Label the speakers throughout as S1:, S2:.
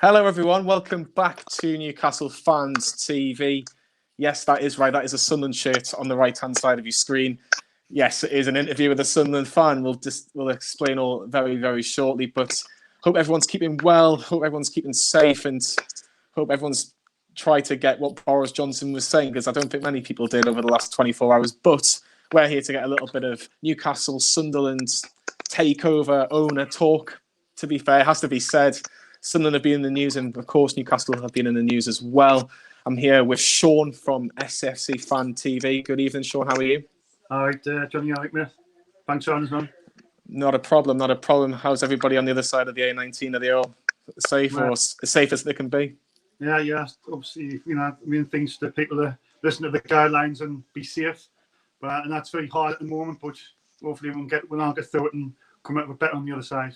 S1: Hello, everyone. Welcome back to Newcastle Fans TV. Yes, that is right. That is a Sunderland shirt on the right-hand side of your screen. Yes, it is an interview with a Sunderland fan. We'll explain all very, very shortly. But hope everyone's keeping well. Hope everyone's keeping safe, and hope everyone's tried to get what Boris Johnson was saying, because I don't think many people did over the last 24 hours. But we're here to get a little bit of Newcastle, Sunderland takeover owner talk. To be fair, it has to be said. Sunderland have been in the news, and of course Newcastle have been in the news as well. I'm here with Shaun from SAFC Fan TV. Good evening, Shaun. How are you?
S2: All right, Jonny, all right, mate. Thanks, Shaun, as well.
S1: Not a problem, not a problem. How's everybody on the other side of the A19? Are they all safe, or as safe as they can be?
S2: Yeah. Obviously, things that people are listen to the guidelines and be safe. And that's very hard at the moment, but hopefully we'll all get through it and come out with better on the other side.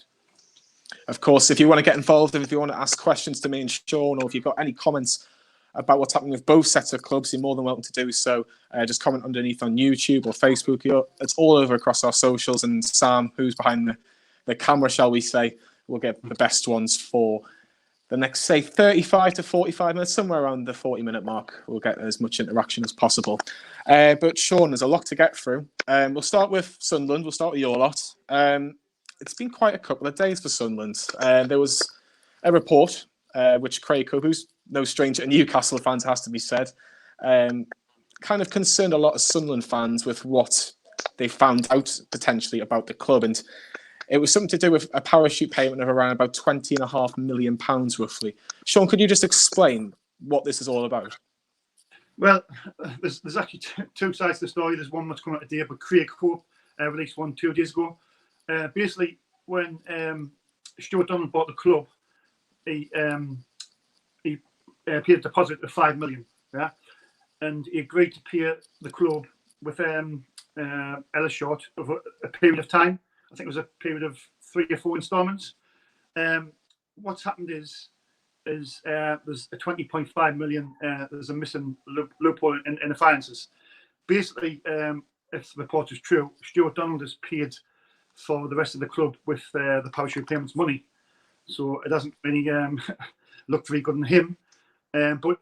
S1: Of course, if you want to get involved, if you want to ask questions to me and Shaun, or if you've got any comments about what's happening with both sets of clubs, you're more than welcome to do so. Just comment underneath on YouTube or Facebook. It's all over across our socials, and Sam, who's behind the camera, shall we say, will get the best ones for the next, say, 35 to 45 minutes, somewhere around the 40-minute mark. We'll get as much interaction as possible. But Shaun, there's a lot to get through. We'll start with Sunderland. We'll start with your lot. It's been quite a couple of days for Sunderland. There was a report which Craig Cook, who's no stranger to Newcastle fans, has to be said, kind of concerned a lot of Sunderland fans with what they found out potentially about the club. And it was something to do with a parachute payment of around about £20.5 million, roughly. Shaun, could you just explain what this is all about?
S2: Well, there's actually two sides to the story. There's one that's coming out today, but Craig Cook released one 2 days ago. Basically, when Stewart bought the club, he paid a deposit of £5 million, yeah, and he agreed to pay the club with Ellis short over a period of time. I think it was a period of 3 or 4 instalments. What's happened is there's a 20.5 million. There's a missing loophole in the finances. Basically, if the report is true, Stewart Donald is paid for the rest of the club with the parachute payments money, so it doesn't really look very good on him. But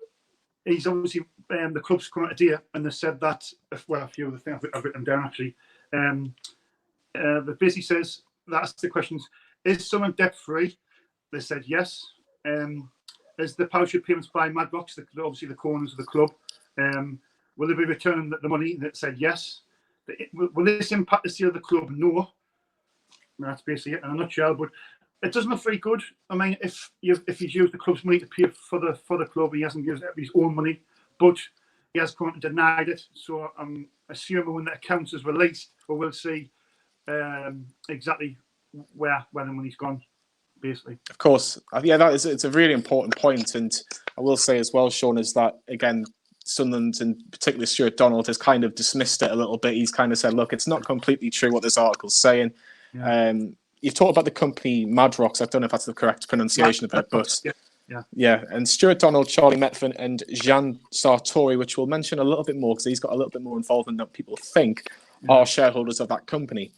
S2: he's obviously the club's come out today, and they said that a few of the things I've written down actually. But basically says that's the questions: is someone debt free? They said yes. Is the parachute payments by Madrocks, obviously the corners of the club, will they be returning the money? And it said yes. Will this impact the sale of the club? No. And that's basically it in a nutshell. But it doesn't look very good. I mean, if he's used the club's money to pay for the club, he hasn't used his own money, but he has come and denied it. So I'm assuming when the accounts is released, we'll see exactly where the money's gone, basically.
S1: Of course, yeah, it's a really important point, and I will say as well, Shaun, is that again, Sunderland and particularly Stewart Donald has kind of dismissed it a little bit. He's kind of said, "Look, it's not completely true what this article's saying." Yeah. You've talked about the company Madrocks. I don't know if that's the correct pronunciation of it, but yeah. And Stewart Donald, Charlie Metfin, and Jean Sartori, which we'll mention a little bit more because he's got a little bit more involvement than people think, are shareholders of that company.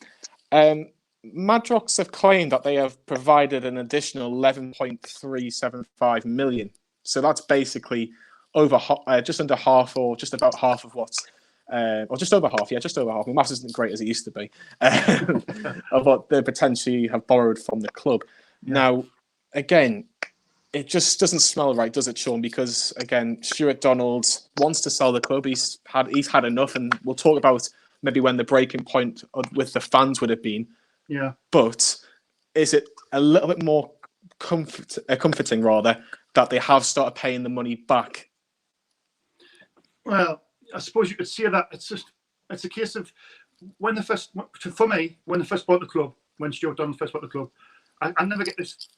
S1: Madrocks have claimed that they have provided an additional 11.375 million. So that's basically over just under half, or just about half of what, or just over half. Yeah, just over half. My maths isn't great as it used to be, of what they potentially have borrowed from the club. Yeah. Now, again, it just doesn't smell right, does it, Shaun? Because again, Stewart Donald wants to sell the club. He's had enough, and we'll talk about maybe when the breaking point with the fans would have been.
S2: Yeah.
S1: But is it a little bit more comforting, rather, that they have started paying the money back?
S2: Well, I suppose you could say that it's a case of when they first bought the club, when Stewart Donald first bought the club, I never get this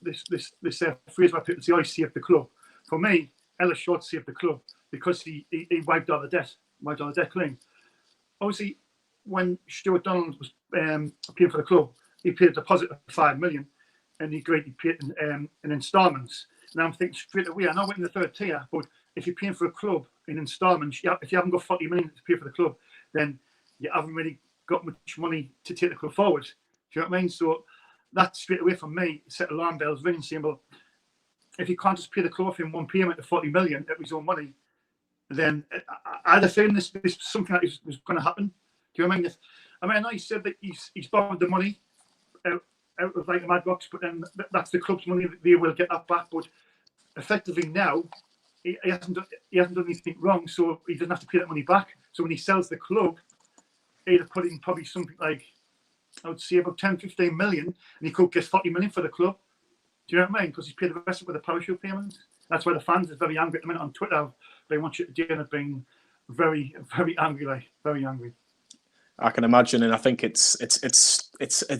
S2: phrase where people say, "Oh, he saved the club." For me, Ellis Short saved the club because he wiped all the debt clean. Obviously, when Stewart Donald was paying for the club, he paid a deposit of £5 million, and he agreed to pay it in instalments. Now I'm thinking straight away, I know we're in the third tier, but if you're paying for a club in instalments, if you haven't got 40 million to pay for the club, then you haven't really got much money to take the club forward. Do you know what I mean? So that straight away from me set alarm bells ringing, saying, well, if he can't just pay the club in one payment of 40 million of his own money, then I had a feeling this something like this was going to happen. Do you know what I mean? I know he said that he's borrowed the money out of like the Mad Box, but then that's the club's money. They will get that back. But effectively now, he hasn't done anything wrong, so he doesn't have to pay that money back. So when he sells the club, he'd have put in probably something like, I would say about 10, 15 million, and he could get 40 million for the club. Do you know what I mean? Because he's paid the rest of it with a parachute payment. That's why the fans are very angry at the minute on Twitter. They want you to do it, being very, very angry, very angry. I
S1: can imagine, and I think it's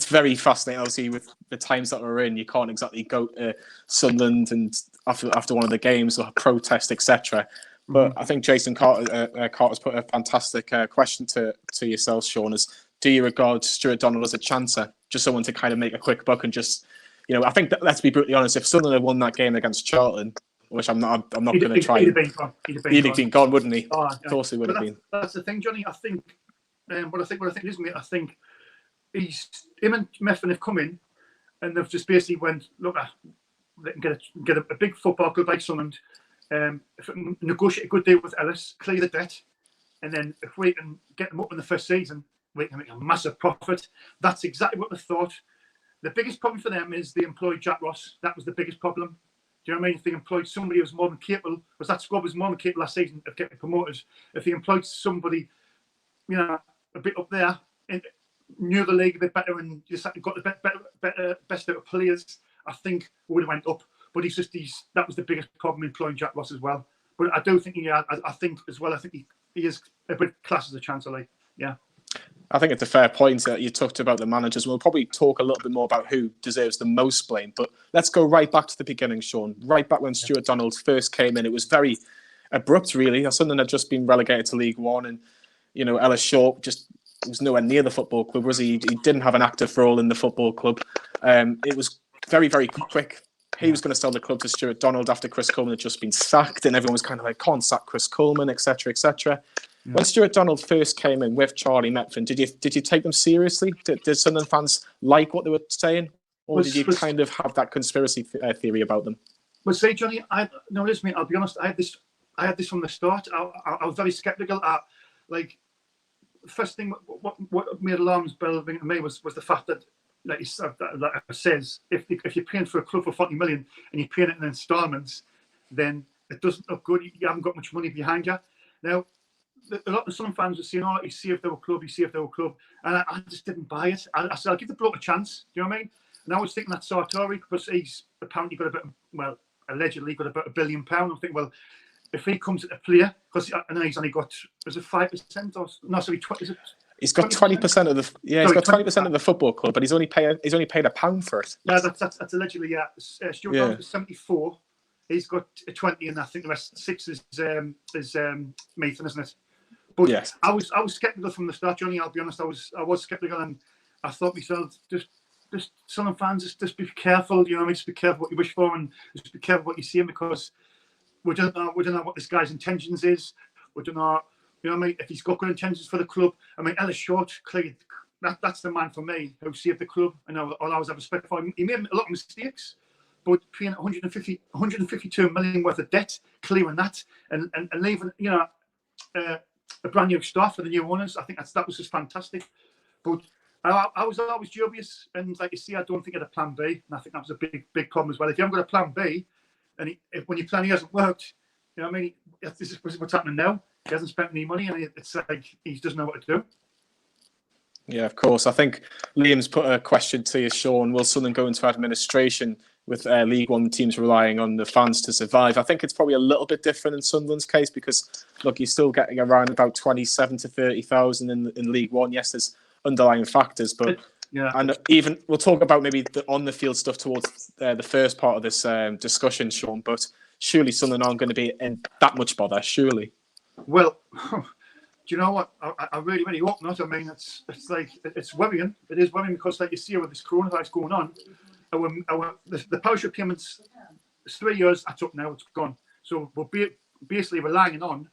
S1: very fascinating. Obviously, with the times that we're in, you can't exactly go to Sunderland and after one of the games or protest, etc. But I think Jason Carter's put a fantastic question to yourself, Shaun. Is, do you regard Stewart Donald as a chancer, just someone to kind of make a quick buck and just, I think that, let's be brutally honest, if Sunderland had won that game against Charlton, which I'm not going to try. He'd have been gone, wouldn't he? Oh, of course he would have been.
S2: That's the thing, Jonny. I think. What I think is, mate, I think him and Meffin have come in and they've just basically went, look, they can get a big football club like Sunderland, negotiate a good deal with Ellis, clear the debt, and then if we can get them up in the first season, we can make a massive profit. That's exactly what they thought. The biggest problem for them is they employed Jack Ross. That was the biggest problem. Do you know what I mean? If they employed somebody who was more than capable, because that squad was more than capable last season of getting promoted. If they employed somebody, a bit up there, and knew the league a bit better, and just got the best out of players, I think we would have went up. But that was the biggest problem, employing Jack Ross as well. But I do think I think as well. I think he is a bit class as a chancer, yeah.
S1: I think it's a fair point that you talked about the managers. We'll probably talk a little bit more about who deserves the most blame. But let's go right back to the beginning, Shaun. Right back when Stewart Donald first came in, it was very abrupt, really. Sunderland had just been relegated to League One, and Ellis Shaw just was nowhere near the football club, was he? He didn't have an active role in the football club. It was very, very quick. He was going to sell the club to Stewart Donald after Chris Coleman had just been sacked, and everyone was kind of like, can't sack Chris Coleman, etc., etc. Yeah. When Stewart Donald first came in with Charlie Metfin, did you take them seriously? Did Sunderland fans like what they were saying, or did you kind of have that conspiracy theory about them?
S2: Well, say, Jonny, listen, mate, I'll be honest. I had this from the start. I was very sceptical at, like, first thing what made alarms bell ring to me was the fact that, like it says, if you're paying for a club for 40 million and you're paying it in instalments, then it doesn't look good. You haven't got much money behind you. Now, a lot of some fans were saying, "Oh, you see if they were club, and I just didn't buy it. I said, "I'll give the bloke a chance." Do you know what I mean? And I was thinking that Sartori, because he's apparently got allegedly got about £1 billion. I'm thinking, well, if he comes at a player, because I know he's only got, is it 5% or no? Sorry, is it?
S1: He's got 20% of the he's got 20% of the football club, but he's only paid £1 for it.
S2: Yeah, that's allegedly, yeah. Stewart Donald is 74. He's got 20, and I think the rest 6 is Nathan, isn't it? But yes, I was sceptical from the start, Jonny. I'll be honest, I was sceptical, and I thought myself, just Sunderland fans, just be careful. You know what I mean? Just be careful what you wish for, and just be careful what you see him, because we don't know what this guy's intentions is. We don't know, you know what I mean? If he's got good intentions for the club. I mean, Ellis Short, clearly, that's the man for me who saved the club. I know I'll always have respect for him. He made a lot of mistakes, but paying 152 million worth of debt, clearing that, and leaving, a brand new start for the new owners, I think that was just fantastic. But I was always dubious, and like you see, I don't think he had a plan B, and I think that was a big problem as well. If you haven't got a plan B, and when your plan hasn't worked, you know what I mean? This is what's happening now. He hasn't spent any money, and it's like he doesn't know what to do.
S1: Yeah, of course. I think Liam's put a question to you, Shaun. Will Sunderland go into administration with League One teams relying on the fans to survive? I think it's probably a little bit different in Sunderland's case, because, look, you're still getting around about 27 to 30,000 in League One. Yes, there's underlying factors, but yeah, and even we'll talk about maybe the on-the-field stuff towards the first part of this discussion, Shaun, but surely Sunderland aren't going to be in that much bother, surely.
S2: Well, do you know what? I really, really hope not. I mean, it's like, it's worrying. It is worrying, because, like you see, with this coronavirus going on, the parachute payments, it's 3 years, that's up now, it's gone. So we're basically relying on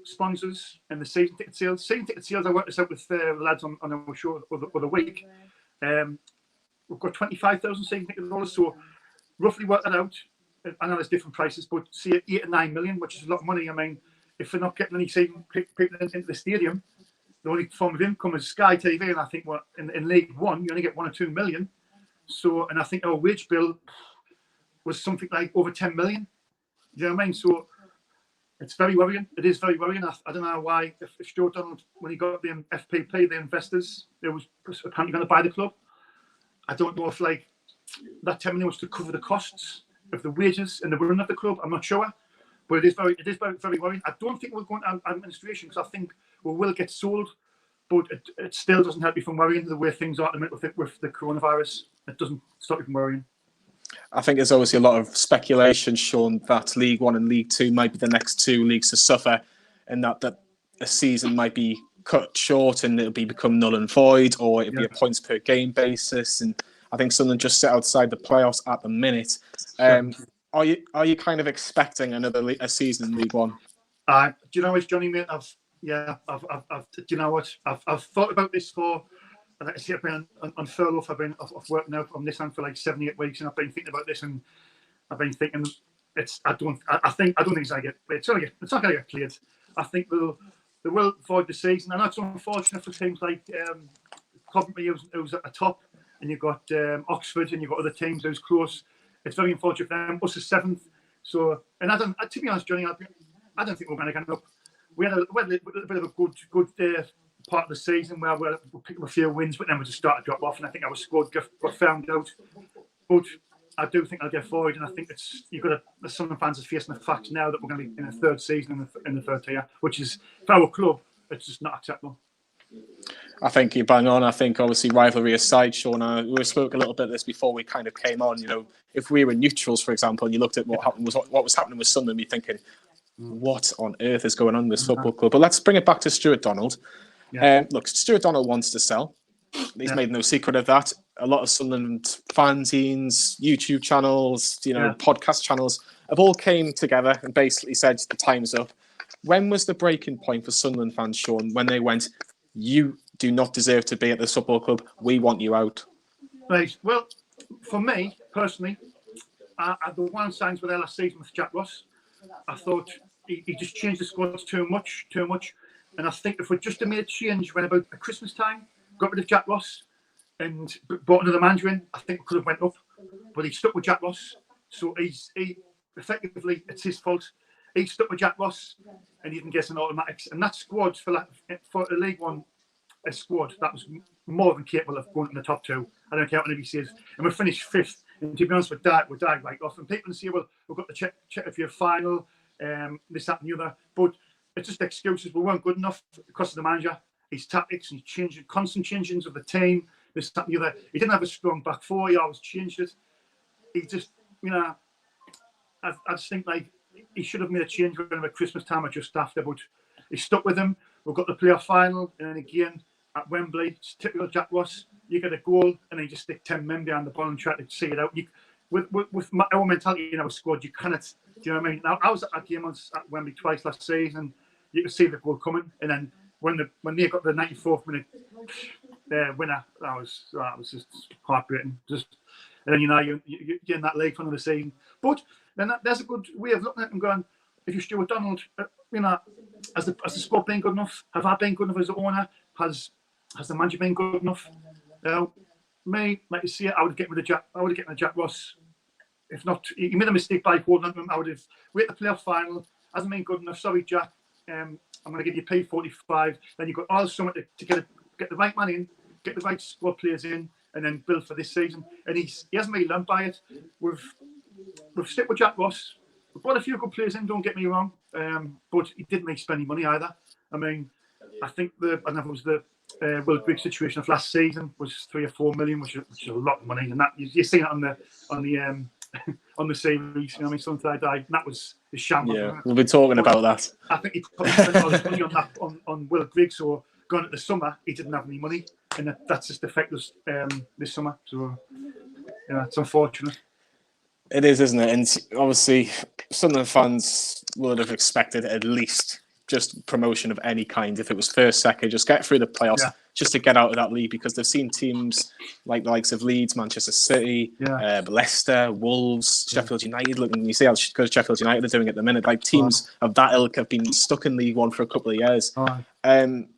S2: sponsors and the season ticket sales. Season ticket sales, I worked this out with the lads on our show for the week. We've got 25,000 season ticket holders, so roughly work that out. I know there's different prices, but see 8 or 9 million, which is a lot of money. I mean, if they're not getting any season people into the stadium, the only form of income is Sky TV, and I think in League One you only get 1 or 2 million. So, and I think our wage bill was something like over 10 million. Do you know what I mean? So it's very worrying. It is very worrying. I don't know why, if Stewart Donald, when he got the FPP, the investors, they was apparently going to buy the club. I don't know if like that 10 million was to cover the costs of the wages and the running of the club. I'm not sure, but it is very worrying. I don't think we're going to administration because I think we will get sold, but it still doesn't help me from worrying the way things are at the minute with the coronavirus. It doesn't stop me from worrying.
S1: I think there's obviously a lot of speculation, Shaun, that League One and League Two might be the next two leagues to suffer, and that a season might be cut short and it'll become null and void, or it'll be a points per game basis. And I think Sunderland just sit outside the playoffs at the minute. Are you kind of expecting a season in League One?
S2: Do you know what, Jonny, mate? Do you know what? I've thought about this for. And I see I've been on furlough. I've been off work now on this hand for like 7 or 8 weeks, and I've been thinking about this, and I've been thinking I don't think it's going to get. It's not going to get cleared. I think they will void the season, and that's unfortunate for teams like Coventry, who's at the top, and you've got Oxford, and you've got other teams who's close. It's very unfortunate for them. Us is 7th. So, and to be honest, Jonny, I don't think we're going to get up. We had a bit of a good part of the season where we'll pick up a few wins, but then we just start to drop off, and I think our squad got found out. But I do think I'll get forward, and I think the Sunderland fans are facing the fact now that we're going to be in a third season in the third tier, which is, for our club, it's just not acceptable.
S1: I think you bang on. I think obviously rivalry aside, Shaun, we spoke a little bit of this before we kind of came on. You know, if we were neutrals, for example, and you looked at what was happening with Sunderland, you're thinking, what on earth is going on with this football club? But let's bring it back to Stewart Donald. Yeah. Look, Stewart Donald wants to sell. He's made no secret of that. A lot of Sunderland fanzines, YouTube channels, podcast channels have all came together and basically said the time's up. When was the breaking point for Sunderland fans, Shaun, when they went, you do not deserve to be at this football club, we want you out?
S2: Right. Well, for me, personally, the one signs with last season with Jack Ross, I thought he just changed the squad too much. And I think if we just made a change when about Christmas time, got rid of Jack Ross and brought another manager in, I think we could have went up. But he stuck with Jack Ross. So he effectively, it's his fault. He stuck with Jack Ross and he didn't get an automatics. And that squad, for the League One, a squad that was more than capable of going in the top two. I don't care what anybody says. And we finished 5th. And to be honest, we died right off. And people say, well, we've got to check if you're final, this, that, and the other. But it's just excuses. We weren't good enough because of the manager, his tactics, and constant changings of the team, this, that, and the other. He didn't have a strong back four. He always changed it. He just, I just think like he should have made a change around about Christmas time or just after. But he stuck with him. We've got the playoff final, and then again at Wembley, it's typical Jack Ross. You get a goal, and then you just stick 10 men behind the ball and try to see it out. With our mentality in our squad, you cannot. Do you know what I mean? Now, I was at that game at Wembley twice last season. You could see the goal coming, and then when they got the 94th minute winner, that was just heartbreaking. And then you're in that league for another season. But then there's a good way of looking at it and going, if you're Stewart Donald, has the squad been good enough? Have I been good enough as the owner? Has the manager been good enough? Me, like you see it, I would get rid of Jack Ross. If not, he made a mistake by holding on to him. I would have waited the playoff final. Hasn't been good enough. Sorry, Jack. I'm going to give you P45. Then you've got all summer to get the right man in, get the right squad players in, and then build for this season. And he hasn't really learned by it. We've stuck with Jack Ross. We've brought a few good players in, don't get me wrong. But he didn't make spending money either. I mean, I think it was the Will Griggs situation of last season was 3 or 4 million, which is a lot of money. And that you're seeing it on the series, Something I Die. And that was the shambles.
S1: Yeah, we'll be talking about that.
S2: I think he probably spent all his money on that on Will Griggs. So going into the summer, he didn't have any money, and that's just affected us this summer. So it's unfortunate.
S1: It is, isn't it? And obviously, Sunderland fans would have expected at least just promotion of any kind. If it was first, second, just get through the playoffs, just to get out of that league, because they've seen teams like the likes of Leeds, Manchester City, Leicester, Wolves, Sheffield United. Look, and you see how good Sheffield United are doing at the minute. Like teams of that ilk have been stuck in League One for a couple of years. When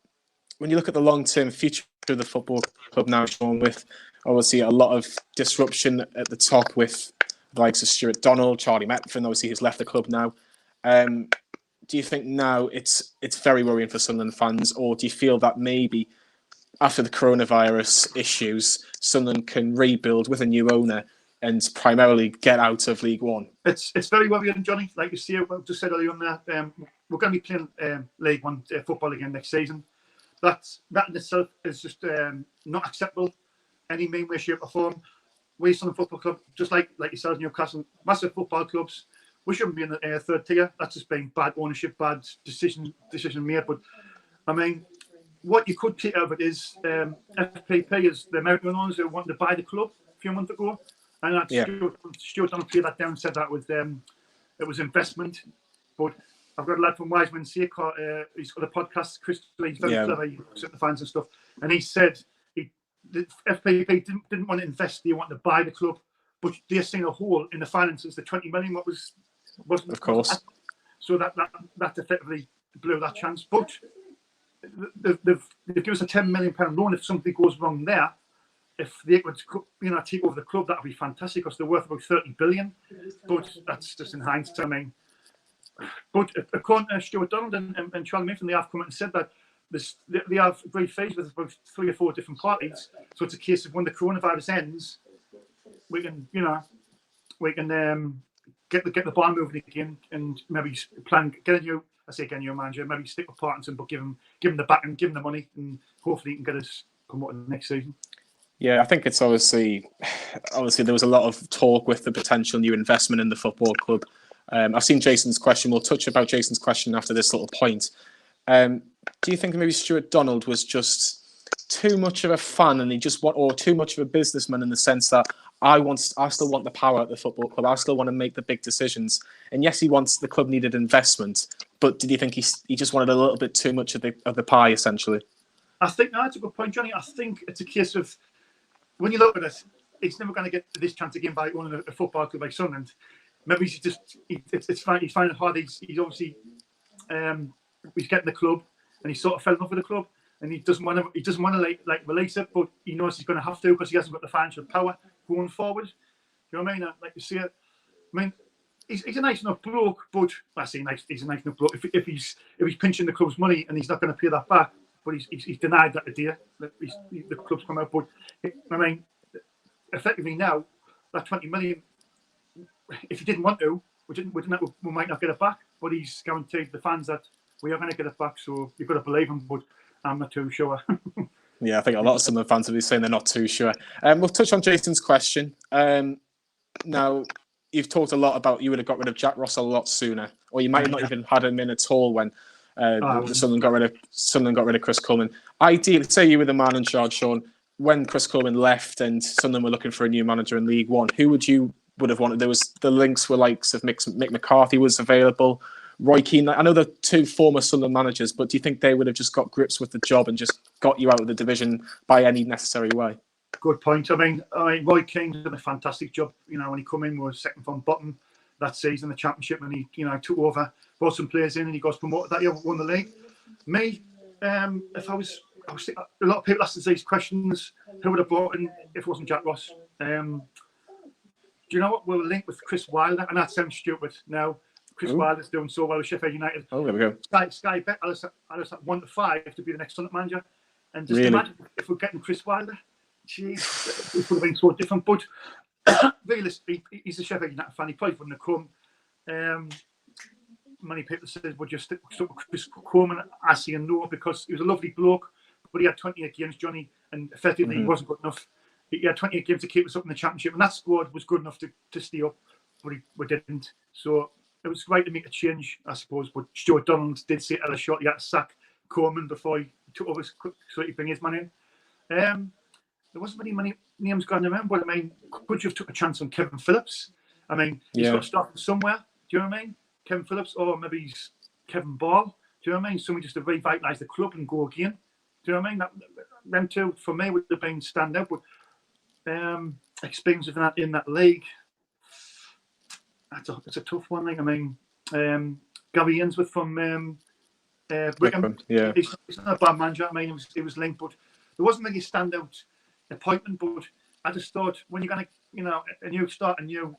S1: you look at the long-term future of the football club now, Shaun, with obviously a lot of disruption at the top with the likes of Stewart, Charlie Metfin, obviously he's left the club now. Do you think now it's very worrying for Sunderland fans, or do you feel that maybe after the coronavirus issues, Sunderland can rebuild with a new owner and primarily get out of League One?
S2: It's very worrying, Jonny. Like you see, I just said earlier on that we're going to be playing League One football again next season. That in itself is just not acceptable any mean way, shape or form. We Sunderland Football Club, just like yourselves, Newcastle, massive football clubs. We shouldn't be in the third tier. That's just been bad ownership, bad decision made. But I mean, what you could take out of it is FPP is the American owners who wanted to buy the club a few months ago, and that Stewart Donald played that down and said that was it was investment. But I've got a lad from Wiseman Seacor, he's got a podcast, Chris, he's very clever, he looks at the fans and stuff, and he said the FPP didn't want to invest, they wanted to buy the club, but they're seeing a hole in the finances. The 20 million wasn't,
S1: of course,
S2: so that effectively blew that chance. But they've given us a £10 million loan. If something goes wrong there, if they could take over the club, that would be fantastic, because they're worth about 30 billion. But that's just in hindsight. I mean, but according to Stewart Donald and Charlie Mayfield, they have come out and said that they have very faced with about 3 or 4 different parties. So it's a case of when the coronavirus ends, we can get the ball moving again, and maybe plan get a new manager, maybe stick with Parkinson, but give him the back and give him the money, and hopefully he can get us promoted next season.
S1: Yeah, I think it's obviously there was a lot of talk with the potential new investment in the football club. I've seen Jason's question. We'll touch about Jason's question after this little point. Do you think maybe Stewart Donald was just too much of a fan, and or too much of a businessman, in the sense that I still want the power at the football club. I still want to make the big decisions. And yes, the club needed investment, but did you think he just wanted a little bit too much of the pie, essentially? I
S2: think that's a good point, Jonny. I think it's a case of, when you look at it, he's never going to get this chance again by owning a football club like Sunderland. Maybe it's fine. He's finding it hard. He's obviously he's getting the club, and he sort of fell in love with the club, and he doesn't want to like release it, but he knows he's going to have to, because he hasn't got the financial power going forward. Do you know what I mean? Like you see it. I mean, he's a nice enough bloke, but I say nice. He's a nice enough bloke. If he's pinching the club's money and he's not going to pay that back, but he's denied that idea that the club's come out. But I mean, effectively now, that 20 million, if he didn't want to, we might not get it back. But he's guaranteed the fans that we are going to get it back. So you've got to believe him. But I'm not too sure.
S1: Yeah, I think a lot of some of the fans will be saying they're not too sure. We'll touch on Jason's question. Now, you've talked a lot about you would have got rid of Jack Ross a lot sooner, or you might have not even had him in at all when Sunderland got rid of Chris Coleman. Ideally, say you were the man in charge, Shaun, when Chris Coleman left and Sunderland were looking for a new manager in League One, who would have wanted? There was the links were likes of Mick McCarthy was available, Roy Keane. I know the 2 former Sunderland managers, but do you think they would have just got grips with the job and just got you out of the division by any necessary way?
S2: Good point. I mean, Roy Keane's done a fantastic job. When he come in, we were second from bottom that season, the championship, and he, took over, brought some players in, and he got promoted that year, won the league. Me, if I was a lot of people ask us these questions, who would have brought in if it wasn't Jack Ross? Do you know what? We were linked with Chris Wilder, and that sounds stupid now. Chris Wilder's doing so well with Sheffield United.
S1: Oh, there we go.
S2: Sky bet I was at 1 to 5 to be the next Sunderland manager, and just imagine if we're getting Chris Wilder. Jeez, it would have been so different. But realistically, he's a Sheffield United fan. He probably wouldn't have come. Many people said, would you stick with Chris Coleman? I say no, because he was a lovely bloke, but he had 28 games, Jonny, and effectively he wasn't good enough. He had 28 games to keep us up in the championship, and that squad was good enough to stay up, but we didn't. So it was right to make a change, I suppose. But Stewart Donald did say at a shot he had to sack Coleman before he took over, so he bring his man in. There wasn't many names going around, but I mean, could you have took a chance on Kevin Phillips? I mean, he's got to start from somewhere. Do you know what I mean? Kevin Phillips, or maybe he's Kevin Ball. Do you know what I mean? Something just to revitalise the club and go again. Do you know what I mean? Them two for me would have been stand out. But experience of that in that league, it's a tough one. Like, I mean, Gary Ainsworth from Wickham.
S1: Yeah,
S2: he's not a bad manager. I mean, it was linked, but there wasn't really a standout appointment. But I just thought when you're gonna, a new start, you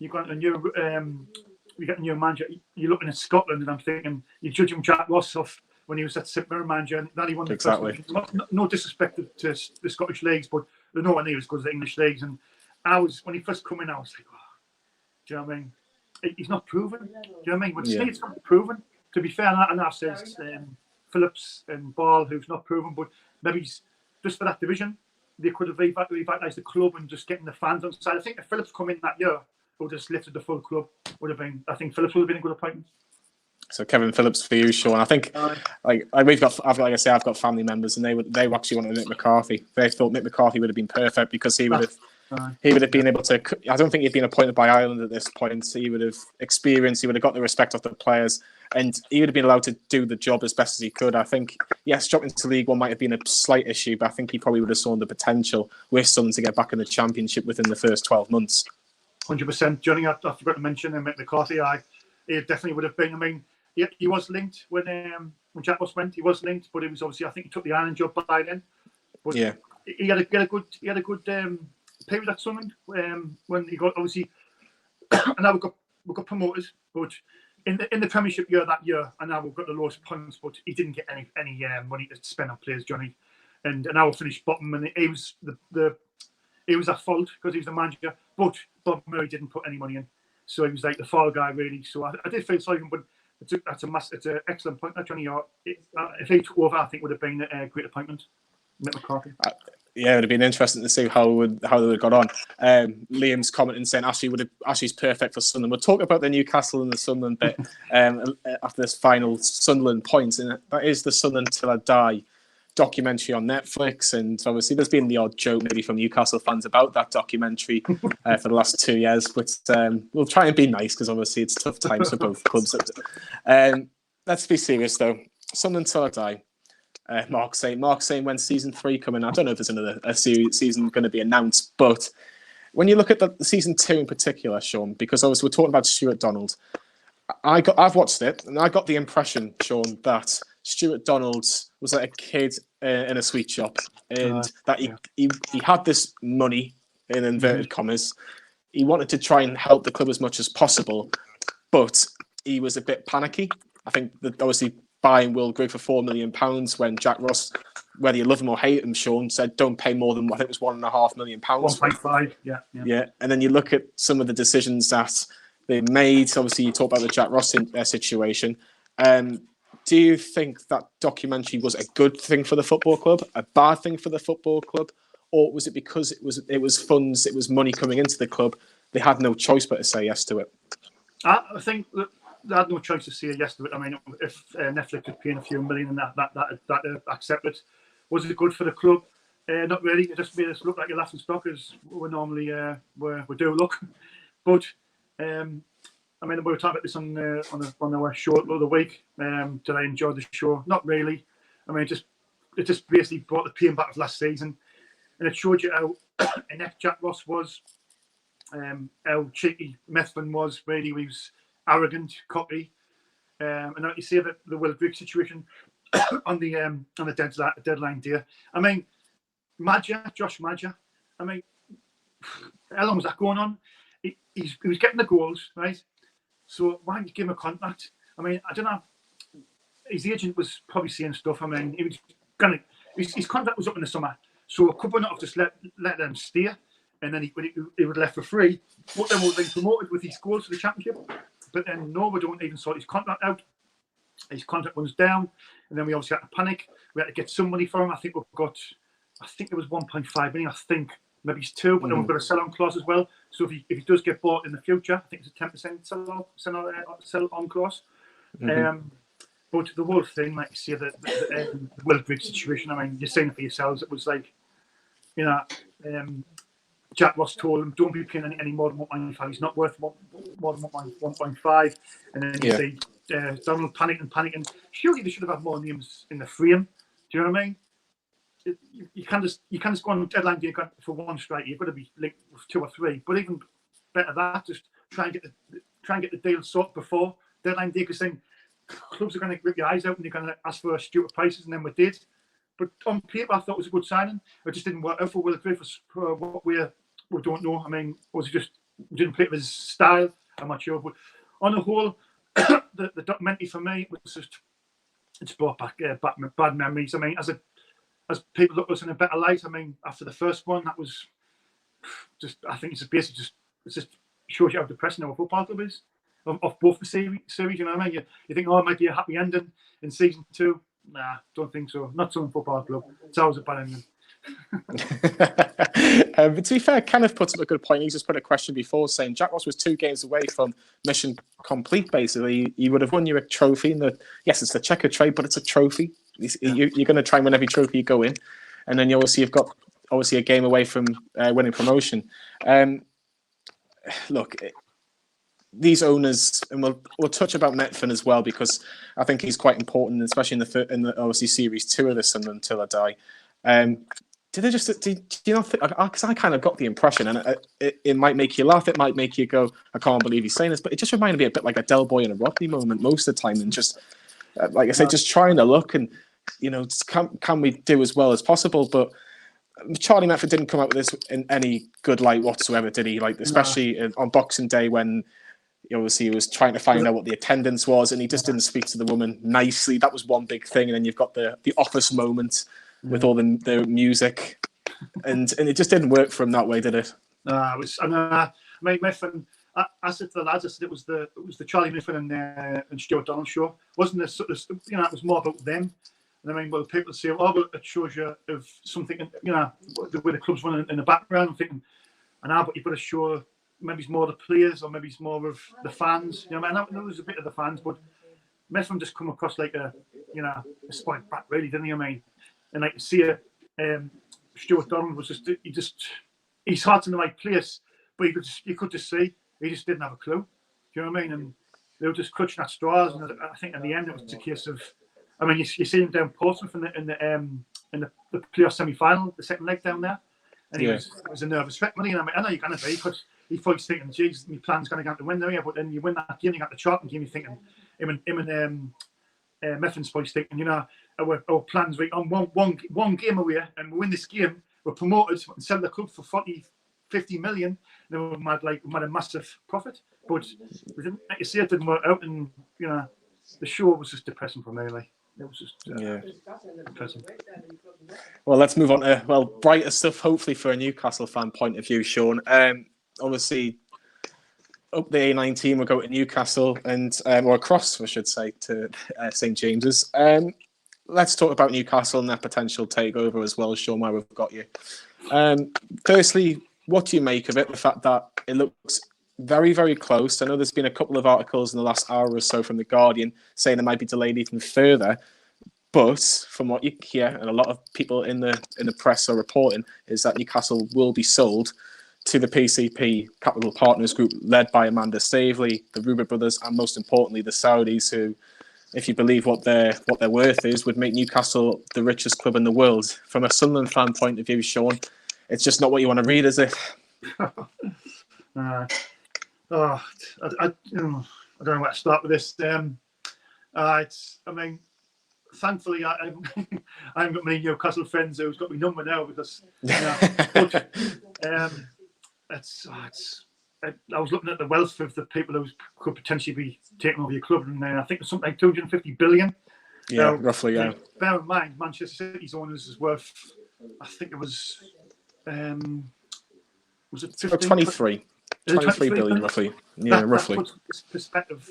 S2: got a new manager. You're looking at Scotland, and I'm thinking you're judging Jack Ross off when he was at St Mirren manager, and that he won the
S1: exactly.
S2: first. No disrespect to the Scottish leagues, but they're nowhere near as good as the English leagues. And when he first come in, I was like, oh, do you know what I mean? He's not proven. Do you know what I mean? But Sneed's not proven. To be fair, and I've said Phillips and Ball, who's not proven, but maybe he's just for that division, they could have revitalised the club and just getting the fans on side. I think if Phillips come in that year, would have just lifted the full club. I think Phillips would have been a good appointment.
S1: So Kevin Phillips for you, Shaun. I think, I've got family members, and they actually wanted Mick McCarthy. They thought Mick McCarthy would have been perfect because he would have been able to. I don't think he'd been appointed by Ireland at this point. So he would have experienced. He would have got the respect of the players, and he would have been allowed to do the job as best as he could. I think, yes, dropping into League One might have been a slight issue, but I think he probably would have seen the potential with Sunderland to get back in the Championship within the first 12 months.
S2: 100%. Jonny, I forgot to mention Mick McCarthy. He definitely would have been. I mean, he was linked when Jack Ross went. He was linked, but it was obviously, I think he took the Ireland job by then. But
S1: yeah,
S2: he had a good period at Sunderland when he got obviously. And now we got promoted, but in the Premiership year that year, and now we've got the lowest points. But he didn't get any money to spend on players, Jonny, and now we finished bottom. And he was he was at fault because he was the manager, but Bob Murray didn't put any money in, so he was like the fall guy really. So I did feel sorry for him, but it's an excellent point, Jonny. If he took over, I think it would have been a great appointment, Mick McCarthy.
S1: Yeah, it would have been interesting to see how they would have got on. Liam's commenting saying Ashley's perfect for Sunderland. We'll talk about the Newcastle and the Sunderland bit after this final Sunderland point, and that is the Sunderland Till I Die documentary on Netflix. And obviously there's been the odd joke maybe from Newcastle fans about that documentary for the last 2 years, but we'll try and be nice because obviously it's tough times for both clubs. Let's be serious though. Sunderland Till I Die. Mark saying when season 3 coming, I don't know if there's another season going to be announced, but when you look at the season 2 in particular, Shaun, because obviously we're talking about Stewart Donald, I've watched it and I got the impression, Shaun, that Stewart Donald was like a kid in a sweet shop, and that he had this money in inverted commas. He wanted to try and help the club as much as possible, but he was a bit panicky. I think that obviously buying Will Grigg for £4 million when Jack Ross, whether you love him or hate him, Shaun, said don't pay more than I think it was £1.5 million.
S2: 1.5, yeah.
S1: And then you look at some of the decisions that they made. Obviously, you talk about the Jack Ross situation. Do you think that documentary was a good thing for the football club, a bad thing for the football club, or was it because it was funds, it was money coming into the club, they had no choice but to say yes to it?
S2: I think that they had no choice to say yes to it. I mean, if Netflix was paying a few million and that accepted, was it good for the club? Not really. It just made us look like a laughing stock, as we normally we do look. But I mean, we were talking about this on our show the other week. Did I enjoy the show? Not really. I mean, it just basically brought the pain back of last season, and it showed you how inept Jack Ross was, how cheeky Methven was. Really, he was arrogant, cocky, and now you see the Will Grigg situation on the deadline day. I mean, Josh Madger. I mean, how long was that going on? He was getting the goals, right? So why didn't you give him a contract? I mean, I don't know. His agent was probably saying stuff. I mean, his contract was up in the summer, so a couple not have just let them stay, and then he would left for free. But then we've been promoted with his goals to the Championship. But then no, we don't even sort his contract out. His contract runs down, and then we obviously had to panic. We had to get some money for him. I think it was 1.5 million. I think maybe it's 2, but then we've got a sell-on clause as well. So if he does get bought in the future, I think it's a 10% sell-on clause. But the whole thing, like you say, the Will Grigg situation. I mean, you're saying it for yourselves. It was like, Jack Ross told him, "Don't be paying any more than 1.5. He's not worth more than 1.5." And then you see Donald panicking. Surely they should have had more names in the frame. Do you know what I mean? You can't just go on deadline day for one strike. You've got to be linked with 2 or 3. But even better that, just try and get the deal sorted before deadline day, because then clubs are going to rip your eyes out and they're going to ask for stupid prices, and then we did. But on paper, I thought it was a good signing. It just didn't work out for Will for what we don't know. I mean, was it just didn't play with his style? I'm not sure. But on the whole, the documentary for me was just, it's brought back bad memories. I mean, as people look at us in a better light, I mean, after the first one, that was just, I think it's basically just shows you how depressing our football club is of both the series. You know what I mean? You think, oh, it might be a happy ending in season 2. Nah, don't think so. Not Sunderland Football Club. It's always a bad ending.
S1: But to be fair, Kenneth puts up a good point. He just put a question before saying Jack Ross was 2 games away from mission complete. Basically, he would have won you a trophy. Yes, it's the checker trade, but it's a trophy. You're going to try and win every trophy you go in, and then you've got a game away from winning promotion. Look, these owners, and we'll touch about Metfin as well, because I think he's quite important, especially in the obviously series 2 of this Until I Die. Did they just? Do you not think? Because I kind of got the impression, and it might make you laugh, it might make you go, "I can't believe he's saying this," but it just reminded me a bit like a Del Boy and a Rodney moment most of the time, and just like I said, just trying to look and can we do as well as possible? But Charlie Metford didn't come out with this in any good light whatsoever, did he? Like especially on Boxing Day when. Obviously, he was trying to find out what the attendance was, and he just didn't speak to the woman nicely. That was one big thing, and then you've got the office moment with all the music, and it just didn't work for him that way, did it?
S2: I Mifflin. I said to the lads, I said it was the Charlie Mifflin and Stewart Donald show. Wasn't this sort of, it was more about them. And I mean, well, people say, oh, but it shows you of something, the way the club's running in the background. I'm thinking, but you've got to show. Maybe it's more the players, or maybe it's more of the fans. I know there's a bit of the fans, but Mifflin just come across like a spoiled brat, really, didn't he? I mean, and like to see Stuart Donald was his heart's in the right place, but you could just see he just didn't have a clue. Do you know what I mean? And they were just clutching at straws, and I think in the end it was a case of, I mean, you see him down Portsmouth in the playoff semi-final, the second leg down there, and it was a nervous wreck, wasn't he? And I know you're going to be, because he thought thinking, geez, my plan's going to go to win there, but then you win that game, you got the chalk and game, you're thinking, him and Mefflin's probably thinking, our plans right on one game away, and we win this game, we're promoted and sell the club for 50 million, then we might have a massive profit. But we didn't, like you say, it didn't work out, and the show was just depressing for me. It was just depressing.
S1: Well, let's move on to brighter stuff, hopefully for a Newcastle fan point of view, Shaun. Obviously, up the A19, we'll go to Newcastle or across, I should say, to St James's. Let's talk about Newcastle and their potential takeover as well, Shaun, while we've got you. Firstly, what do you make of it? The fact that it looks very, very close. I know there's been a couple of articles in the last hour or so from The Guardian saying it might be delayed even further. But from what you hear, and a lot of people in the press are reporting, is that Newcastle will be sold to the PCP Capital Partners Group, led by Amanda Staveley, the Ruber brothers, and most importantly, the Saudis, who, if you believe what their worth is, would make Newcastle the richest club in the world. From a Sunderland fan point of view, Shaun, it's just not what you want to read, is it?
S2: I don't know where to start with this. Thankfully, I haven't got many Newcastle friends who's got my number now, because I was looking at the wealth of the people who could potentially be taking over your club, and I think it's something like 250 billion.
S1: Yeah, roughly, yeah.
S2: Bear in mind, Manchester City's owners is worth, I think it was it 15?
S1: 23 billion, roughly. Yeah, roughly.
S2: That puts perspective.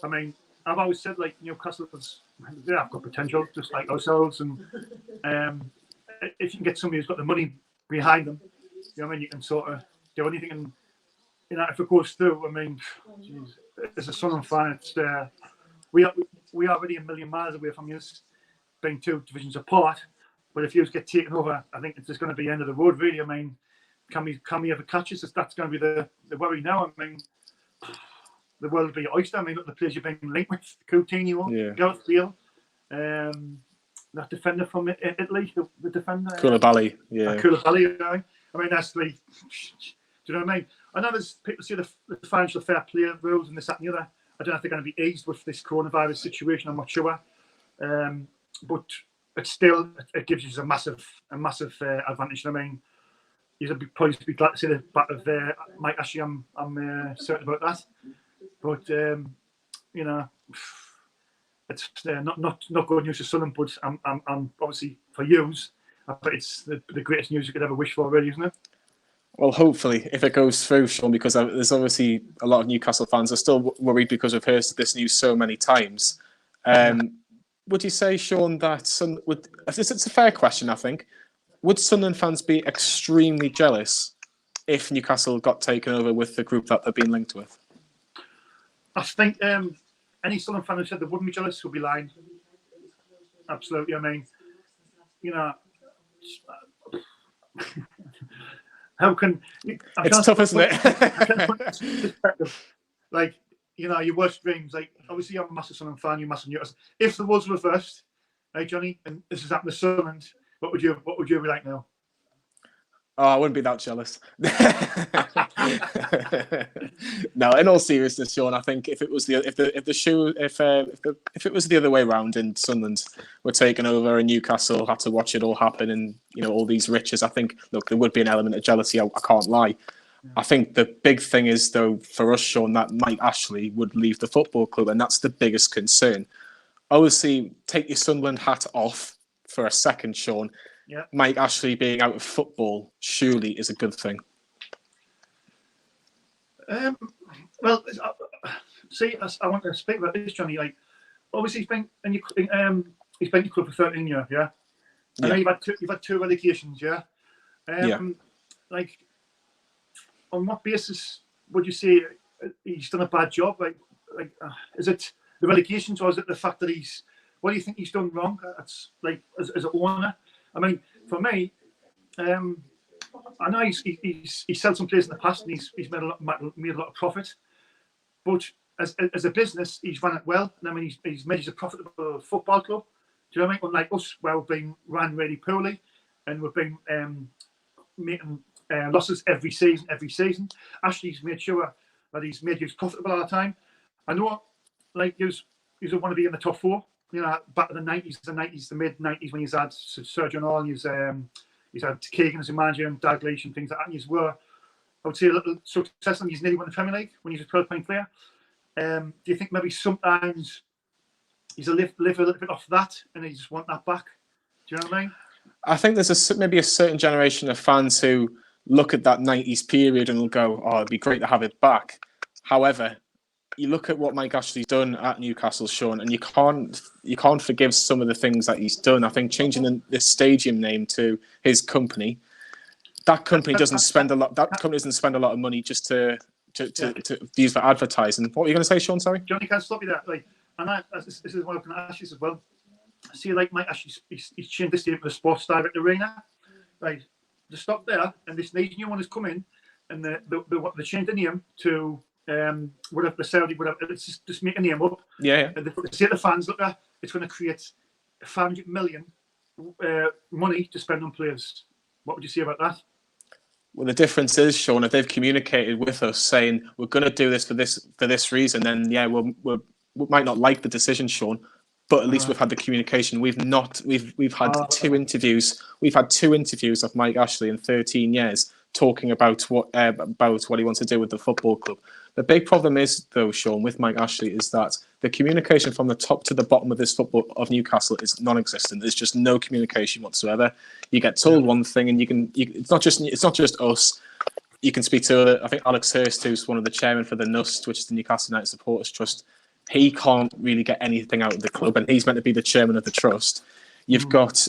S2: I mean, I've always said, Newcastle have got potential, just like ourselves, and if you can get somebody who's got the money behind them, you can sort of do anything. And if it goes through, I mean, geez, as a Sunderland fan, it's we are already a million miles away from you being 2 divisions apart. But if you get taken over, I think it's just going to be the end of the road, really. I mean, can we ever catch us? That's going to be the worry now. I mean, the world would be your oyster. I mean, look, the players you've been linked with, Coutinho, Gareth Bale, that defender from Italy, the defender.
S1: Koulibaly, yeah.
S2: Koulibaly, I mean, that's three. Do you know what I mean? I know there's people say the financial fair play rules and this, that, and the other. I don't know if they're going to be eased with this coronavirus situation. I'm not sure, but it still gives you a massive advantage. I mean, you'd be probably be glad to see the back of Mike Ashley. I'm certain about that, but you know, it's not good news for Sunderland. But I'm obviously for yous. But it's the greatest news you could ever wish for, really, isn't it?
S1: Well, hopefully, if it goes through, Shaun, because there's obviously a lot of Newcastle fans are still worried because we've heard this news so many times. Would you say, Shaun, that it's a fair question, I think. Would Sunderland fans be extremely jealous if Newcastle got taken over with the group that they've been linked with?
S2: I think any Sunderland fan who said they wouldn't be jealous would be lying. Absolutely. I mean, you know, how can
S1: it's tough, isn't it?
S2: Like, you know, your worst dreams. Like, obviously, I'm a massive Sunderland fan. You're massive Newcastle. If the was reversed, hey Jonny, and this has happened to Sunderland, what would you be like now?
S1: Oh, I wouldn't be that jealous. No, in all seriousness, Shaun, I think if it was the other way around and Sunderland were taken over and Newcastle had to watch it all happen and all these riches, I think there would be an element of jealousy. I can't lie. I think the big thing is though for us, Shaun, that Mike Ashley would leave the football club, and that's the biggest concern. Obviously, take your Sunderland hat off for a second, Shaun.
S2: Yeah.
S1: Mike Ashley being out of football surely is a good thing.
S2: Well, see, I want to speak about this, Jonny. Like, obviously, he's been in your club for 13 years, yeah. I know you've had two relegations, yeah. Like, on what basis would you say he's done a bad job? Like, is it the relegations or is it the fact that what do you think he's done wrong? It's like as an owner. I mean, for me, I know he's sold some players in the past and he's made a lot of profit, but as a business, he's run it well. And I mean, he's made it a profitable football club. Do you know what I mean? Unlike us, where we've been ran really poorly, and we've been making losses every season. Ashley's made sure that he's made you profitable all the time. I know, like you want to be in the top four. You know, back in the mid-90s, when he's had Sergio Hall and he's had Keegan as a manager and Dalglish and things like that. And he's were, I would say, a little success, and he's nearly won the Premier League when he's a 12-point player. Do you think maybe sometimes he's live a little bit off that and he just want that back? Do you know what I mean?
S1: I think there's maybe a certain generation of fans who look at that 90s period and will go, oh, it'd be great to have it back. However, you look at what Mike Ashley's done at Newcastle, Shaun, and you can't forgive some of the things that he's done. I think changing the stadium name to his company, that company doesn't spend a lot. That company doesn't spend a lot of money just to use for advertising. What were you going to say, Shaun? Sorry,
S2: Jonny, can't stop you there. Like, and this is what I can ask you as well. See, like Mike Ashley, he's changed the stadium to the Sports Direct Arena. Right, to stop there, and this new one has come in, and they changed the name to. Whatever the Saudi, whatever, it's just make a name up.
S1: Yeah.
S2: And they say to the fans, look, it's going to create 500 million money to spend on players. What would you say about that?
S1: Well, the difference is, Shaun, if they've communicated with us saying we're going to do this for this reason, then we might not like the decision, Shaun, but at least we've had the communication. We've had two interviews. We've had two interviews of Mike Ashley in 13 years talking about what he wants to do with the football club. The big problem is, though, Shaun, with Mike Ashley, is that the communication from the top to the bottom of this football of Newcastle is non-existent. There's just no communication whatsoever. You get told one thing, and it's not just us. You can speak to, I think, Alex Hurst, who's one of the chairmen for the NUST, which is the Newcastle United Supporters Trust. He can't really get anything out of the club, and he's meant to be the chairman of the trust. You've got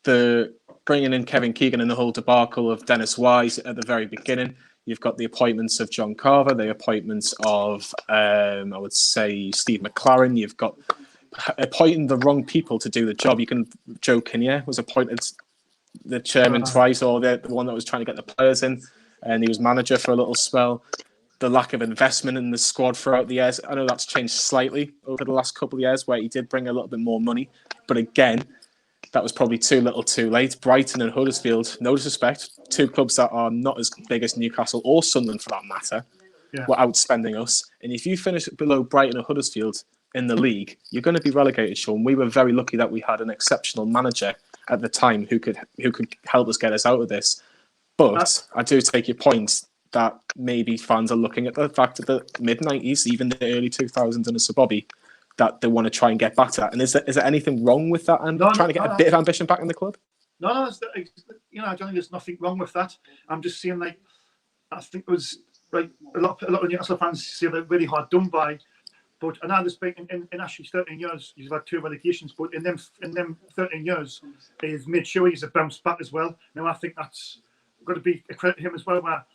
S1: the bringing in Kevin Keegan and the whole debacle of Dennis Wise at the very beginning. You've got the appointments of John Carver, the appointments of, I would say, Steve McLaren. You've got appointing the wrong people to do the job. Joe Kinnear was appointed the chairman twice, or the one that was trying to get the players in, and he was manager for a little spell. the lack of investment in the squad throughout the years. I know that's changed slightly over the last couple of years, where he did bring a little bit more money, but again, that was probably too little too late. Brighton and Huddersfield, no disrespect, two clubs that are not as big as Newcastle or Sunderland for that matter, were outspending us. And if you finish below Brighton or Huddersfield in the league, you're going to be relegated, Shaun. We were very lucky that we had an exceptional manager at the time who could help us get us out of this. But I do take your point that maybe fans are looking at the fact of the mid-90s, even the early 2000s and Sir Bobby, that they want to try and get back to that. And is there anything wrong with that? And trying to get a bit of ambition back in the club?
S2: No, Jonny, there's nothing wrong with that. I'm just saying, like, I think it was like a lot of Newcastle fans say they're really hard done by. But I know there's been in actually 13 years, you've had 2 relegations, but in them 13 years, he's made sure he's a bounce back as well. Now I think that's got to be a credit to him as well. Where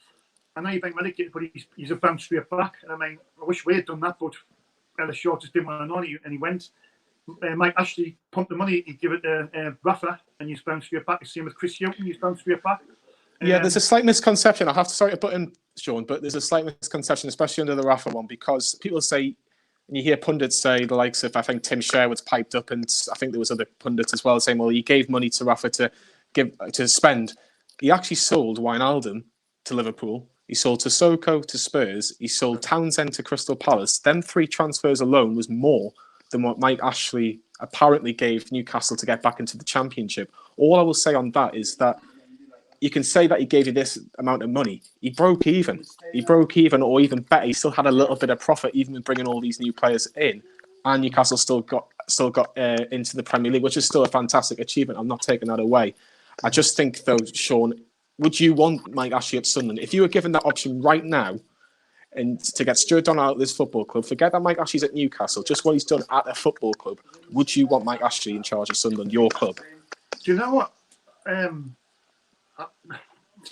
S2: I know you've been relegated, but he's a bounce straight back. And I mean, I wish we had done that, but Shaun just didn't want to know, and he went. Mike Ashley pumped the money, he'd give it to Rafa, and he's bounced straight back. The same with Chris Hughton, he's bounced straight back.
S1: Yeah, there's a slight misconception. I have to sorry to butt in, Shaun, but there's a slight misconception, especially under the Rafa one, because people say, and you hear pundits say, the likes of, I think Tim Sherwood's piped up, and I think there was other pundits as well saying, well, he gave money to Rafa to spend. He actually sold Wijnaldum to Liverpool. He sold Sissoko to Spurs. He sold Townsend to Crystal Palace. Them 3 transfers alone was more than what Mike Ashley apparently gave Newcastle to get back into the Championship. All I will say on that is that you can say that he gave you this amount of money. He broke even. Or even better, he still had a little bit of profit, even with bringing all these new players in. And Newcastle still got into the Premier League, which is still a fantastic achievement. I'm not taking that away. I just think, though, Shaun, would you want Mike Ashley at Sunderland? If you were given that option right now, and to get Stewart Donald out of this football club, forget that Mike Ashley's at Newcastle, just what he's done at a football club, would you want Mike Ashley in charge of Sunderland, your club?
S2: Do you know what?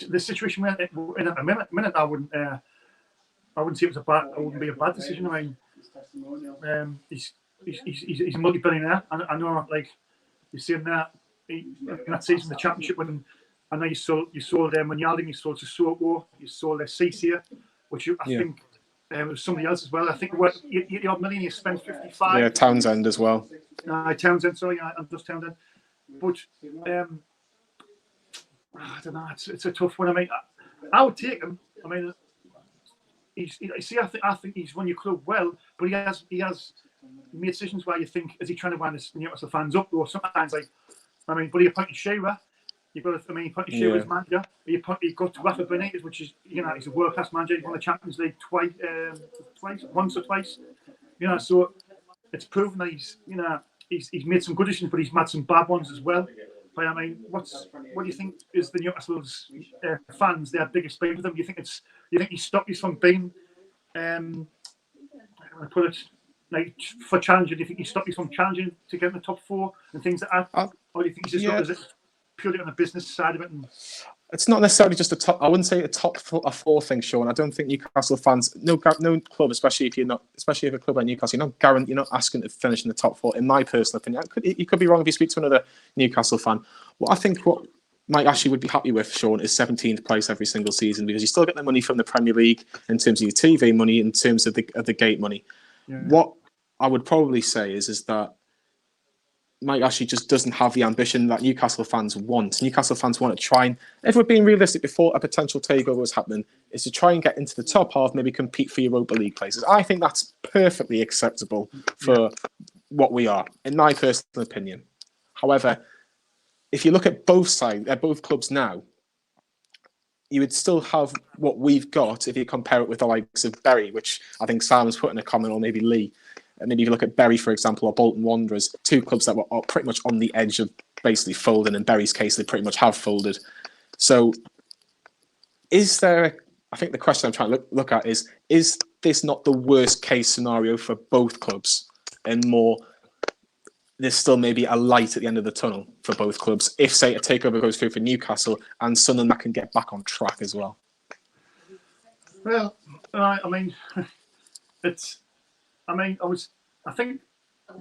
S2: The situation we're in at a minute, I wouldn't say it was it wouldn't be a bad decision. I mean, he's a multi-billionaire. I know, like you're saying that in that season, the Championship, when I know you sold Wijnaldum, you sold Sissoko, you sold Cisse, which I think it was somebody else as well. I think what 80 odd million, you spent 55.
S1: Yeah, Townsend as well.
S2: Townsend, sorry, I'm just Townsend. But I don't know. It's a tough one. I mean, I would take him. I mean, I think he's run your club well, but he has made decisions where you think, is he trying to wind his Newcastle fans up? Or sometimes, like, I mean, but he appointed Shearer. You've got to, I mean, he appointed Shearer as manager. He got to Rafa Benitez, which is, he's a world class manager. He won the Champions League once or twice. So it's proven that he's made some good decisions, but he's made some bad ones as well. But I mean, what do you think is the Newcastle's fans their biggest beef with them? You think he stopped us from being, I'm going to put it like for challenging? Do you think he stopped us from challenging to get in the top 4 and things like that? Or do you think he's just got it purely on the business side of it?
S1: It's not necessarily just a top. I wouldn't say a top 4 thing, Shaun. I don't think Newcastle fans, no club, especially if a club like Newcastle, you're not asking to finish in the top 4. In my personal opinion, you could be wrong if you speak to another Newcastle fan. What Mike Ashley would be happy with, Shaun, is 17th place every single season, because you still get the money from the Premier League in terms of your TV money, in terms of the gate money. Yeah. What I would probably say is that Mike Ashley just doesn't have the ambition that Newcastle fans want. Newcastle fans want to try and, if we're being realistic, before a potential takeover was happening, is to try and get into the top half, maybe compete for Europa League places. I think that's perfectly acceptable for what we are, in my personal opinion. However, if you look at both sides, at both clubs now, you would still have what we've got if you compare it with the likes of Bury, which I think Simon's put in a comment, or maybe Lee. And maybe if you look at Bury, for example, or Bolton Wanderers, 2 clubs that were pretty much on the edge of basically folding. In Bury's case, they pretty much have folded. So is there, I think the question I'm trying to look at is this not the worst case scenario for both clubs? And more, there's still maybe a light at the end of the tunnel for both clubs if, say, a takeover goes through for Newcastle and Sunderland that can get back on track as well.
S2: Well, I mean, I think,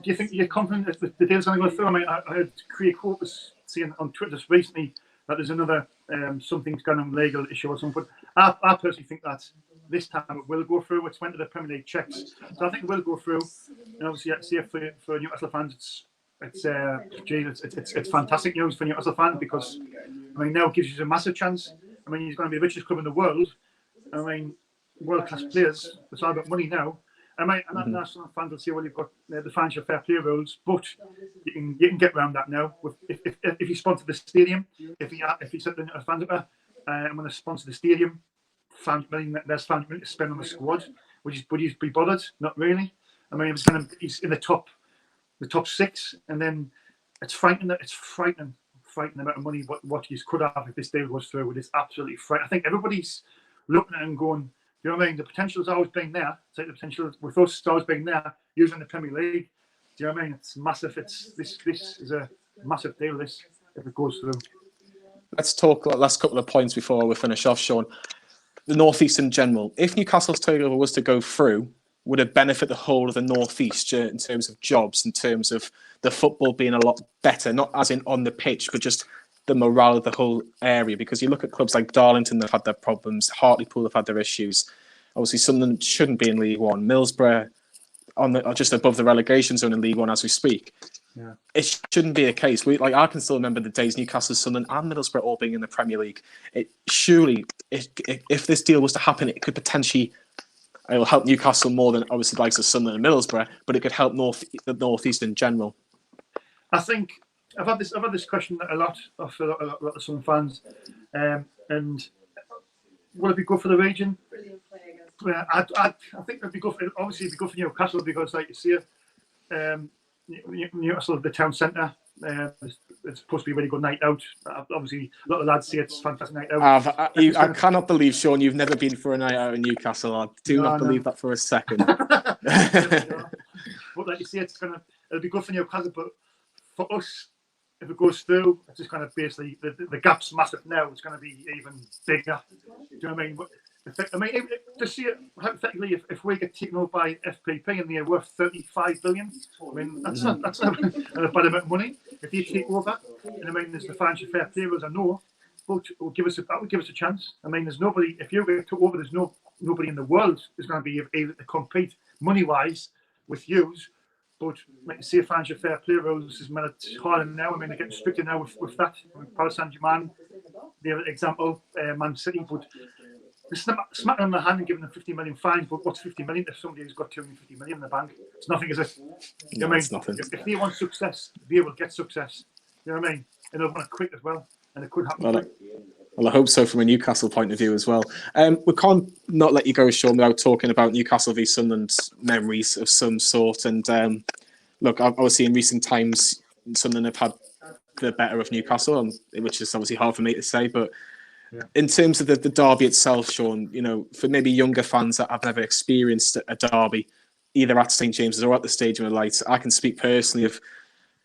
S2: do you think you're confident that the deal's going to go through? I mean, I heard Craig Hope was saying on Twitter just recently that there's another something's going on legal issue or something. I personally think that this time it will go through. It's went to the Premier League checks, so I think it will go through. And obviously, for Newcastle fans, it's fantastic news for Newcastle fans because I mean now it gives you a massive chance. I mean, he's going to be the richest club in the world. I mean, world class players. It's all about money now. I mean, and national fans will say, well, you've got the financial fair play rules, but you can get around that now. If you sponsor the stadium, if you set the fans up, I'm going to sponsor the stadium. There's fans to spend on the squad. Would you be bothered? Not really. I mean, he's in the top 6, and then it's frightening. It's frightening amount of money what you could have if this deal goes through. It's absolutely frightening. I think everybody's looking at it and going, you know what I mean? The potential's always been there. It's like the potential with us has always been there. Using the Premier League, do you know what I mean? It's massive. This is a massive deal. This if it goes through.
S1: Let's talk last couple of points before we finish off, Shaun. The North East in general. If Newcastle's takeover was to go through, would it benefit the whole of the North East in terms of jobs, in terms of the football being a lot better, not as in on the pitch, but just the morale of the whole area? Because you look at clubs like Darlington, they've had their problems. Hartlepool have had their issues. Obviously, Sunderland shouldn't be in League One. Middlesbrough just above the relegation zone in League One as we speak.
S2: Yeah.
S1: It shouldn't be a case. I can still remember the days Newcastle, Sunderland, and Middlesbrough all being in the Premier League. If this deal was to happen, it could potentially. It will help Newcastle more than obviously the likes of Sunderland and Middlesbrough, but it could help the North East in general.
S2: I think I've had this question a lot of a lot of some fans, and will it be good for the region? I think it'd be good. Obviously, it'd be good for Newcastle because, like you see, Newcastle, the town centre. It's supposed to be a really good night out. Obviously, a lot of lads say it's a fantastic night out.
S1: I cannot believe, Shaun, you've never been for a night out in Newcastle. I do not believe that for a second.
S2: But like you say, it'll be good for Newcastle. But for us, if it goes through, it's just kind of basically the gap's massive now. It's going to be even bigger. Do you know what I mean? Just see it hypothetically, if we get taken over by FPP and they're worth 35 billion, I mean that's not a bad amount of money. If you take over, and I mean there's the financial fair play rules, I know, but that would give us a chance. I mean there's nobody. If you get took over, there's nobody in the world is going to be able to compete money wise with yous. But like you see, financial fair play rules is made it harder now. I mean they're getting stricter now with that. Paris Saint-Germain, the other example, Man City, but. Smacking on the hand and giving them 50 million fines, but what's 50 million if somebody who's got 250 million in the bank? It's nothing, is it?
S1: No, it's nothing.
S2: If they want success, they will get success. You know what I mean? And they'll want to quick as well, and it could happen.
S1: Well, I hope so from a Newcastle point of view as well. We can't not let you go, Shaun, without talking about Newcastle v Sunderland's memories of some sort. And look, obviously in recent times, Sunderland have had the better of Newcastle, which is obviously hard for me to say, but. Yeah. In terms of the derby itself, Shaun, you know, for maybe younger fans that have never experienced a derby, either at St James's or at the Stadium of Light, I can speak personally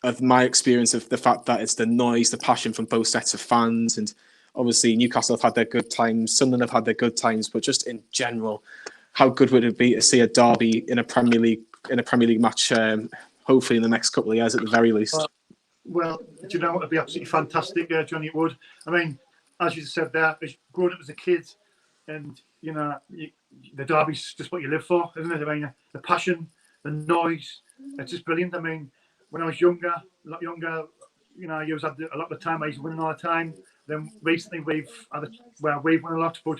S1: of my experience of the fact that it's the noise, the passion from both sets of fans, and obviously Newcastle have had their good times, Sunderland have had their good times, but just in general, how good would it be to see a derby in a Premier League match? Hopefully in the next couple of years at the very least.
S2: Well, do you know what would be absolutely fantastic, Jonny? It would. I mean. As you said there, growing up as a kid, and you know, the derby's just what you live for, isn't it? I mean, the passion, the noise, it's just brilliant. I mean, when I was a lot younger, you know, you had a lot of the time I was winning all the time. Then recently we've won a lot, but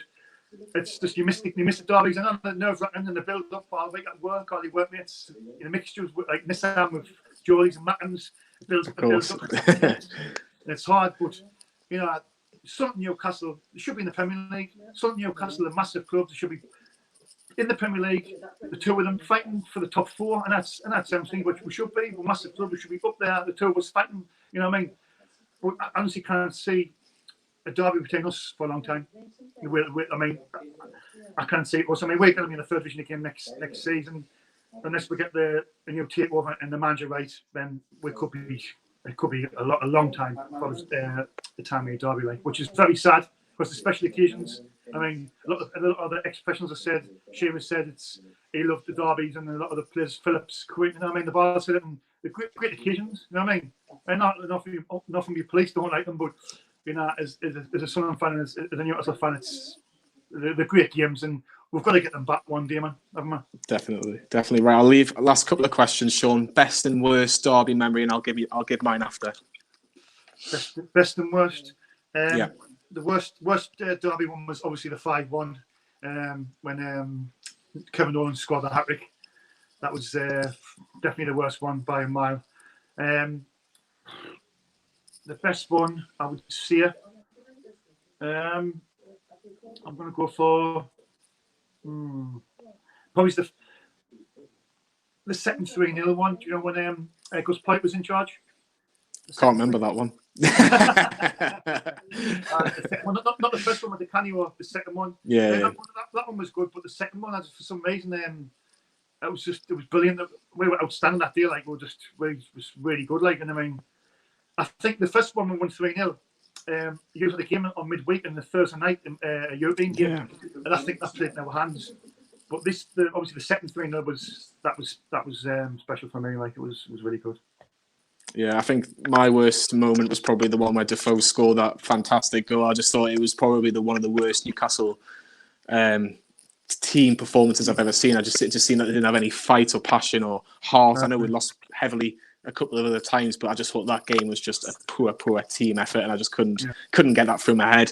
S2: it's just you miss the derbies and the nerve-wracking and the build-up. I'll make at work, all the workmates, you know, mixtures with, like Nissan with Jollies and Mattons, builds up. It's hard, but you know. Sunderland, Newcastle, they should be in the Premier League. Sunderland, Newcastle are massive clubs. They should be in the Premier League. The two of them fighting for the top 4, and that's something which we should be. We're massive clubs. We should be up there. The two of us fighting. You know what I mean? But I honestly can't see a derby between us for a long time. I mean, I can't see it. I mean, we're going to be in the third division again next season, unless we get the new takeover and the manager right. Then we could be. It could be a long time for the time of derby, like, which is very sad because the special occasions. I mean, a lot of the ex-professionals have said, Seamus said he loved the derbies, and a lot of the players, Phillips, Quinn, you know what I mean, the bar said it, and the great occasions, you know what I mean. And not from your police don't like them, but you know, as a Sunderland fan, as a Newcastle fan, they're great games, and we've got to get them back one day, man, haven't we?
S1: Definitely. Right, I'll leave last couple of questions, Shaun. Best and worst derby memory, and I'll give mine after.
S2: Best and worst.
S1: Yeah.
S2: The worst derby one was obviously the 5-1 when Kevin Nolan scored the hat-trick. That was definitely the worst one by a mile. The best one, I would say, I'm going to go for probably the second 3-0 one. Do you know when Gus Pipe was in charge?
S1: Can't remember that one.
S2: Well, not the first one with the Canio, the second one.
S1: Yeah.
S2: That one was good, but the second one, for some reason, it was brilliant. We were outstanding that day. Like, it was really good. Like, and I mean, I think the first one we won 3-0. Usually they came on midweek and the Thursday night, a European game, and I think that played in our hands. But obviously the second 3-0 was special for me. Like, it was really good.
S1: Yeah, I think my worst moment was probably the one where Defoe scored that fantastic goal. I just thought it was probably one of the worst Newcastle team performances I've ever seen. It just seemed that they didn't have any fight or passion or heart. I know we lost heavily a couple of other times, but I just thought that game was just a poor team effort, and I just couldn't get that through my head.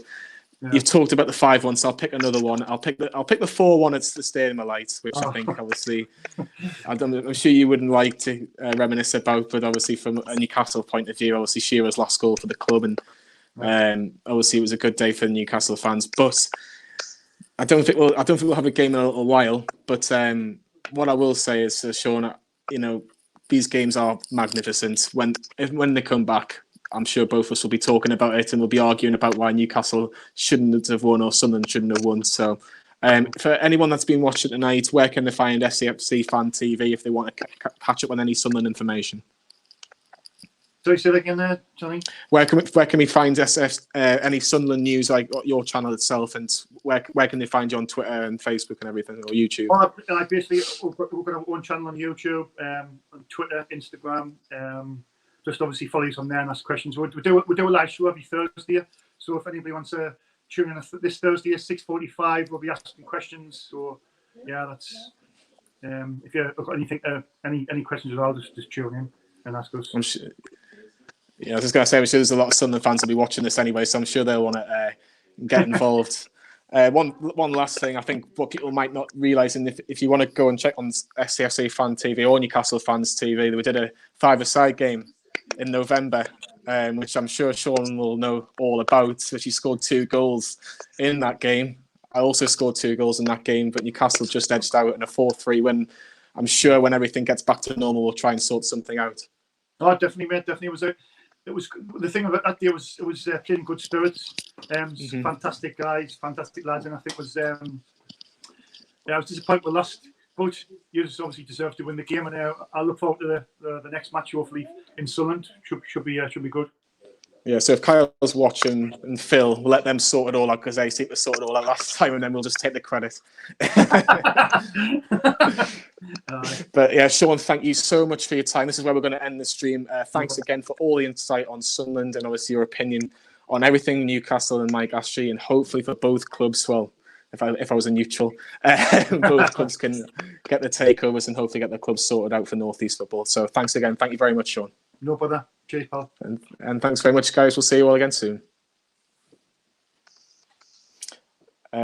S1: Yeah. You've talked about the 5-1, so I'll pick another one. I'll pick the 4-1 at the Stadium of Light, which I think obviously I'm sure you wouldn't like to reminisce about, but obviously from a Newcastle point of view, obviously Shearer's last goal for the club, and obviously it was a good day for the Newcastle fans. But I don't think we'll have a game in a little while. But what I will say is, Shaun, these games are magnificent. When they come back, I'm sure both of us will be talking about it, and we'll be arguing about why Newcastle shouldn't have won or Sunderland shouldn't have won. So, for anyone that's been watching tonight, where can they find SAFC Fan TV if they want to catch up on any Sunderland information?
S2: Sorry, say that again there, Jonny.
S1: Where can we find any Sunderland news, like your channel itself, and where can they find you on Twitter and Facebook and everything, or YouTube?
S2: Well, basically, we've got our own channel on YouTube, on Twitter, Instagram. Just obviously follow us on there and ask questions. We do a live show every Thursday. So if anybody wants to tune in this Thursday at 6:45, we'll be asking questions. So yeah, that's if you've got anything, any questions at all, just tune in and ask us.
S1: I'm sure, I was just going to say, I'm sure there's a lot of Sunderland fans will be watching this anyway, so I'm sure they'll want to get involved. One last thing, I think what people might not realise, and if you want to go and check on SCFC Fan TV or Newcastle Fans TV, we did a 5-a-side game in November, which I'm sure Shaun will know all about, which he scored 2 goals in that game. I also scored 2 goals in that game, but Newcastle just edged out in a 4-3 win. I'm sure when everything gets back to normal, we'll try and sort something out.
S2: Oh, definitely, mate. Definitely. It was the thing about that day was it was playing good spirits. Fantastic guys, fantastic lads, and I think it was I was disappointed we lost, but you obviously deserve to win the game, and I look forward to the next match, hopefully in Sunderland. Should be good. Yeah,
S1: so if Kyle's watching and Phil, we'll let them sort it all out because they seem to sort it all out last time, and then we'll just take the credit. But yeah, Shaun, thank you so much for your time. This is where we're going to end the stream. Thanks again for all the insight on Sunderland and obviously your opinion on everything Newcastle and Mike Ashley, and hopefully for both clubs, well, if I was a neutral, both clubs can get the takeovers and hopefully get the clubs sorted out for North East football. So thanks again. Thank you very much, Shaun.
S2: No bother. Cheers, pal.
S1: And thanks very much, guys. We'll see you all again soon.